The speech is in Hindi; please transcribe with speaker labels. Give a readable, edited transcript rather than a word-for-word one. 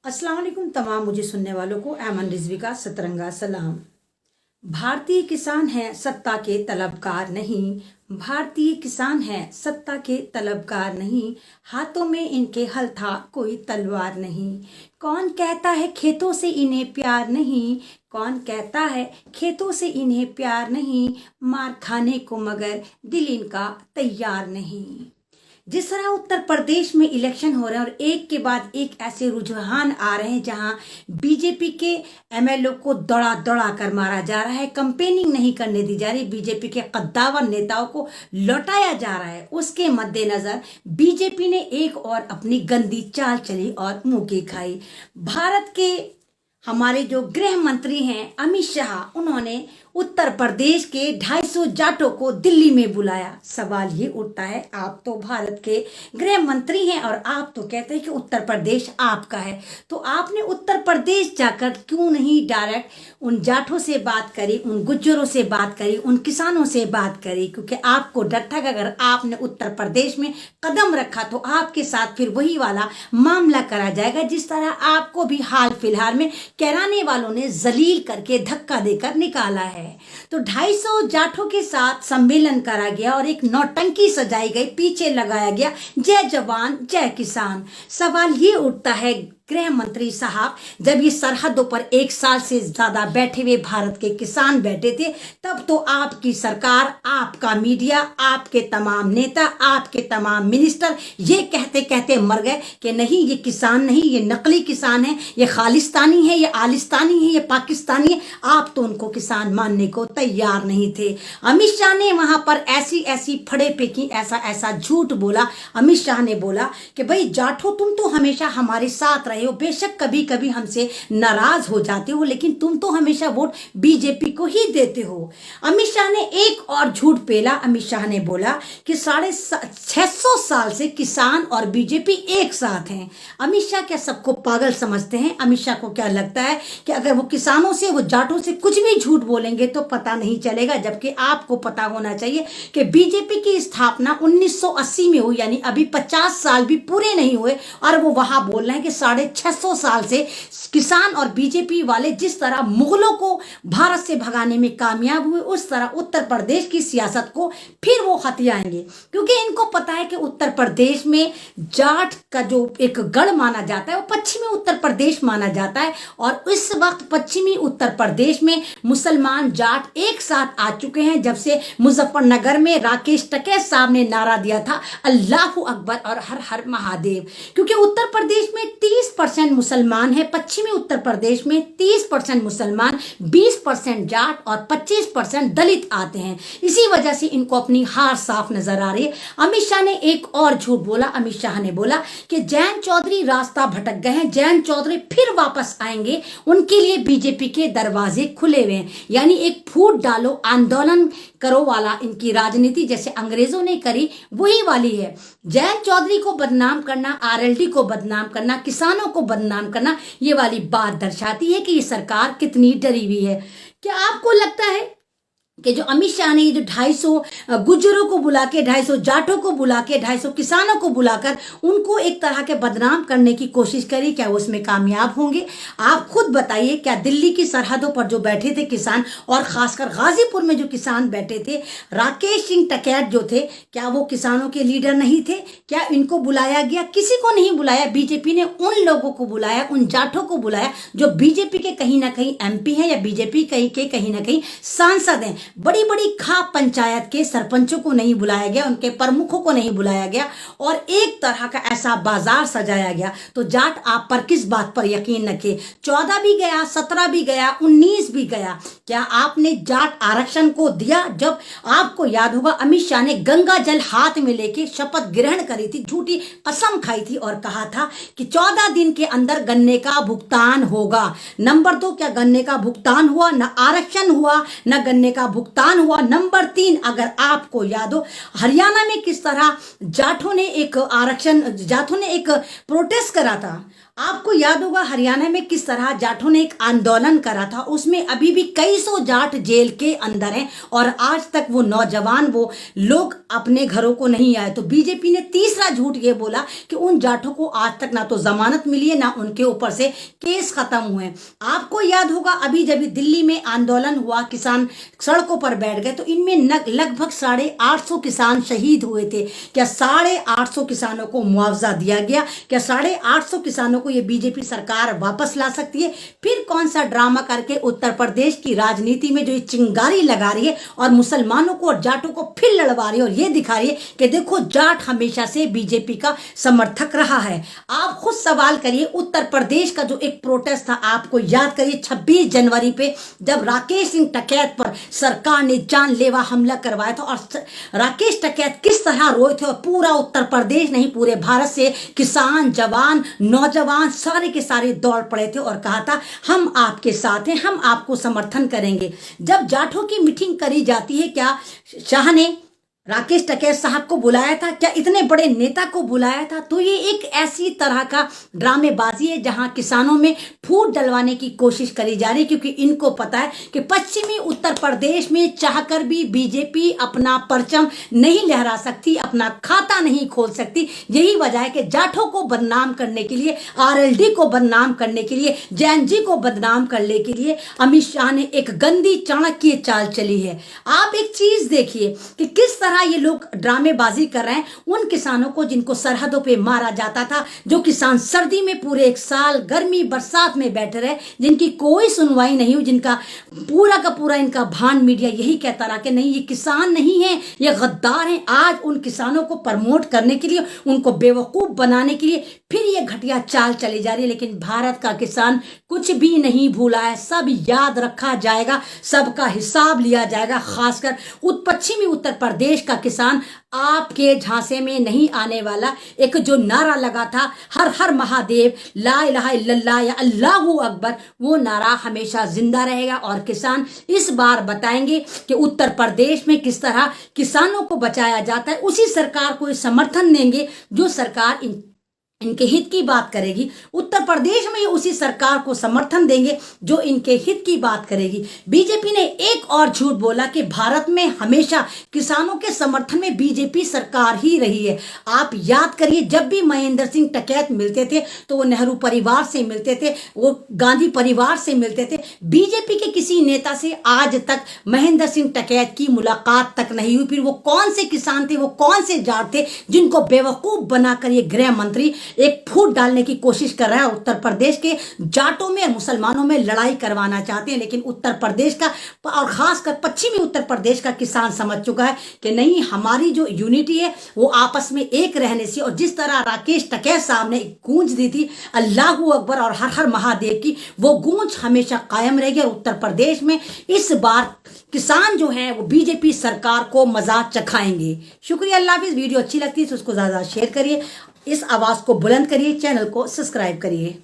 Speaker 1: अस्सलाम वालेकुम तमाम मुझे सुनने वालों को ऐमन रिजवी का सतरंगा सलाम। भारतीय किसान है सत्ता के तलबकार नहीं, भारतीय किसान है सत्ता के तलबकार नहीं, हाथों में इनके हल था कोई तलवार नहीं। कौन कहता है खेतों से इन्हें प्यार नहीं, कौन कहता है खेतों से इन्हें प्यार नहीं, मार खाने को मगर दिल इनका तैयार नहीं। जिस तरह उत्तर प्रदेश में इलेक्शन हो रहे हैं और एक के बाद एक ऐसे रुझान आ रहे हैं जहां बीजेपी के एमएलए को दौड़ा दौड़ा कर मारा जा रहा है, कंपेनिंग नहीं करने दी जा रही, बीजेपी के कद्दावर नेताओं को लौटाया जा रहा है, उसके मद्देनजर बीजेपी ने एक और अपनी गंदी चाल चली और मुंह की खाई। भारत के हमारे जो गृह मंत्री हैं अमित शाह, उन्होंने उत्तर प्रदेश के 250 जाटों को दिल्ली में बुलाया। सवाल ये उठता है, आप तो भारत के गृह मंत्री हैं और आप तो कहते हैं कि उत्तर प्रदेश आपका है, तो आपने उत्तर प्रदेश जाकर क्यों नहीं डायरेक्ट उन जाटों से बात करी, उन गुज्जरों से बात करी, उन किसानों से बात करी? क्योंकि आपको डर था कि अगर आपने उत्तर प्रदेश में कदम रखा तो आपके साथ फिर वही वाला मामला करा जाएगा जिस तरह आपको भी हाल फिलहाल में कैराने वालों ने जलील करके धक्का देकर निकाला है। तो 250 जाठों के साथ सम्मेलन करा गया और एक नौटंकी सजाई गई, पीछे लगाया गया जय जवान जय किसान। सवाल ये उठता है गृह मंत्री साहब, जब ये सरहदों पर 1 साल से ज्यादा बैठे हुए भारत के किसान बैठे थे, तब तो आपकी सरकार, आपका मीडिया, आपके तमाम नेता, आपके तमाम मिनिस्टर ये कहते कहते मर गए कि नहीं ये किसान नहीं, ये नकली किसान है, ये खालिस्तानी है, ये आलिस्तानी है, ये पाकिस्तानी है। आप तो उनको किसान मानने को तैयार नहीं थे। अमित शाह ने वहां पर ऐसी ऐसी फड़े फेंकी, ऐसा ऐसा झूठ बोला। अमित शाह ने बोला कि भाई जाठो तुम तो हमेशा हमारे साथ रहे हो, बेशक कभी कभी हमसे नाराज हो जाते हो, लेकिन तुम तो हमेशा वोट बीजेपी को ही देते हो। अमित शाह ने एक और झूठ पेला। अमित शाह ने बोला कि 650 साल से किसान और बीजेपी एक साथ हैं। अमित शाह क्या सबको पागल समझते हैं? अमित शाह को क्या लगता है कि अगर वो किसानों से, वो जाटों से कुछ भी झूठ बोलेंगे तो पता नहीं चलेगा? जबकि आपको पता होना चाहिए कि बीजेपी की स्थापना 1980 में हुई, यानी अभी 50 साल भी पूरे नहीं हुए और वो वहां बोल रहे हैं कि 650 साल से किसान और बीजेपी वाले जिस तरह मुगलों को भारत से भगाने में कामयाब हुए, उस तरह उत्तर प्रदेश की सियासत को फिर वो हथियाएंगे। क्योंकि इनको पता है कि उत्तर प्रदेश में जाट का जो एक गढ़ माना जाता है वो पश्चिमी उत्तर प्रदेश माना जाता है, और इस वक्त पश्चिमी उत्तर प्रदेश में मुसलमान जाट एक साथ आ चुके हैं जब से मुजफ्फरनगर में राकेश टिकैत साहब ने नारा दिया था अल्लाहू अकबर और हर हर महादेव। क्योंकि उत्तर प्रदेश में 30% मुसलमान है, पश्चिमी उत्तर प्रदेश में 30% मुसलमान, 20% जाट और 25% दलित आते हैं। इसी वजह से इनको अपनी हार साफ नजर आ रही है। अमित शाह ने एक और झूठ बोला। अमित शाह ने बोला कि जयंत चौधरी रास्ता भटक गए हैं, जयंत चौधरी फिर वापस आएंगे, उनके लिए बीजेपी के दरवाजे खुले हुए हैं। यानी एक फूट डालो आंदोलन करो वाला इनकी राजनीति जैसे अंग्रेजों ने करी वही वाली है। जयंत चौधरी को बदनाम करना, आरएलडी को बदनाम करना, किसानों को बदनाम करना, ये वाली बात दर्शाती है कि ये सरकार कितनी डरी हुई है। क्या आपको लगता है कि जो अमित शाह ने जो 250 गुज्जरों को बुला के, 250 जाटों को बुला के, 250 किसानों को बुलाकर उनको एक तरह के बदनाम करने की कोशिश करी, क्या वो उसमें कामयाब होंगे? आप खुद बताइए। क्या दिल्ली की सरहदों पर जो बैठे थे किसान, और खासकर गाजीपुर में जो किसान बैठे थे, राकेश सिंह टिकैत जो थे, क्या वो किसानों के लीडर नहीं थे? क्या इनको बुलाया गया? किसी को नहीं बुलाया। बीजेपी ने उन लोगों को बुलाया, उन जाटों को बुलाया जो बीजेपी के कहीं ना कहीं एमपी हैं या बीजेपी के कहीं ना कहीं सांसद हैं। बड़ी बड़ी खाप पंचायत के सरपंचों को नहीं बुलाया गया, उनके प्रमुखों को नहीं बुलाया गया, और एक तरह का ऐसा बाजार सजाया गया। तो जाट आप पर किस बात पर यकीन रखे? 14 भी गया, 17 भी गया, 19 भी गया। क्या आपने जाट आरक्षण को दिया? जब आपको याद होगा अमित शाह ने गंगा जल हाथ में लेके शपथ ग्रहण करी थी, झूठी कसम खाई थी और कहा था कि 14 दिन के अंदर गन्ने का भुगतान होगा। नंबर 2, क्या गन्ने का भुगतान हुआ? न आरक्षण हुआ, न गन्ने का भुगतान हुआ। नंबर 3, अगर आपको याद हो हरियाणा में किस तरह जाटों ने एक प्रोटेस्ट करा था। आपको याद होगा हरियाणा में किस तरह जाटों ने एक आंदोलन करा था, उसमें अभी भी कई सौ जाट जेल के अंदर हैं और आज तक वो नौजवान वो लोग अपने घरों को नहीं आए। तो बीजेपी ने तीसरा झूठ ये बोला कि उन जाटों को आज तक ना तो जमानत मिली है, ना उनके ऊपर से केस खत्म हुए। आपको याद होगा अभी जब दिल्ली में आंदोलन हुआ, किसान सड़कों पर बैठ गए, तो इनमें लगभग 850 किसान शहीद हुए थे। क्या 850 किसानों को मुआवजा दिया गया? क्या 850 किसानों को ये बीजेपी सरकार वापस ला सकती है? फिर कौन सा ड्रामा करके उत्तर प्रदेश की राजनीति में जो ये चिंगारी लगा रही है और मुसलमानों को और जाटों को फिर लड़वा रही है और ये दिखा रही है कि देखो जाट हमेशा से बीजेपी का समर्थक रहा है। आप खुद सवाल करिए, उत्तर प्रदेश का जो एक प्रोटेस्ट था, आपको याद करिए 26 जनवरी पे जब राकेश सिंह टिकैत पर सरकार ने जानलेवा हमला करवाया था और राकेश टिकैत किस तरह रोए थे और पूरा उत्तर प्रदेश नहीं पूरे भारत से किसान, जवान, नौजवान सारे के सारे दौड़ पड़े थे और कहा था हम आपके साथ हैं, हम आपको समर्थन करेंगे। जब जाटों की मीटिंग करी जाती है, क्या शाह ने राकेश टिकैत साहब को बुलाया था? क्या इतने बड़े नेता को बुलाया था? तो ये एक ऐसी तरह का ड्रामेबाजी है जहां किसानों में फूट डलवाने की कोशिश करी जा रही है, क्योंकि इनको पता है कि पश्चिमी उत्तर प्रदेश में चाहकर भी बीजेपी अपना परचम नहीं लहरा सकती, अपना खाता नहीं खोल सकती। यही वजह है कि जाटों को बदनाम करने के लिए, आरएलडी को बदनाम करने के लिए, जैन जी को बदनाम करने के लिए अमित शाह ने एक गंदी चाणक्य चाल चली है। आप एक चीज देखिए कि किस तरह ये लोग ड्रामेबाजी कर रहे हैं उन किसानों को जिनको सरहदों पे मारा जाता था, जो किसान सर्दी में पूरे एक साल गर्मी बरसात में बैठे रहे, जिनकी कोई सुनवाई नहीं हुई, जिनका पूरा का पूरा इनका भान मीडिया यही कहता रहा कि नहीं ये किसान नहीं है, ये गद्दार हैं। आज उन किसानों को प्रमोट करने के लिए, उनको बेवकूफ बनाने के लिए फिर ये घटिया चाल चली जा रही है। लेकिन भारत का किसान कुछ भी नहीं भूला है, सब याद रखा जाएगा, सबका हिसाब लिया जाएगा। खासकर पश्चिमी उत्तर प्रदेश का किसान आपके झांसे में नहीं आने वाला। एक जो नारा लगा था हर हर महादेव, ला इलाहा इल्लल्लाह या अल्लाहू अकबर, वो नारा हमेशा जिंदा रहेगा और किसान इस बार बताएंगे कि उत्तर प्रदेश में किस तरह किसानों को बचाया जाता है। उसी सरकार को समर्थन देंगे जो सरकार इनके हित की बात करेगी। उत्तर प्रदेश में उसी सरकार को समर्थन देंगे जो इनके हित की बात करेगी। बीजेपी ने एक और झूठ बोला कि भारत में हमेशा किसानों के समर्थन में बीजेपी सरकार ही रही है। आप याद करिए जब भी महेंद्र सिंह टिकैत मिलते थे तो वो नेहरू परिवार से मिलते थे, वो गांधी परिवार से मिलते थे। बीजेपी के किसी नेता से आज तक महेंद्र सिंह टिकैत की मुलाकात तक नहीं हुई। फिर वो कौन से किसान थे, वो कौन से जाट थे जिनको बेवकूफ बनाकर ये गृह मंत्री एक फूट डालने की कोशिश कर रहा है? उत्तर प्रदेश के जाटों में और मुसलमानों में लड़ाई करवाना चाहते हैं। लेकिन उत्तर प्रदेश का और खासकर पश्चिमी उत्तर प्रदेश का किसान समझ चुका है कि नहीं, हमारी जो यूनिटी है वो आपस में एक रहने से, और जिस तरह राकेश टिकैत साहब ने गूंज दी थी अल्लाहू अकबर और हर हर महादेव की, वो गूंज हमेशा कायम रहेगी। और उत्तर प्रदेश में इस बार किसान जो हैं वो बीजेपी सरकार को मजा चखाएंगे। शुक्रिया, अल्लाह हाफिज़। वीडियो अच्छी लगती है तो उसको ज़्यादा शेयर करिए, इस आवाज़ को बुलंद करिए, चैनल को सब्सक्राइब करिए।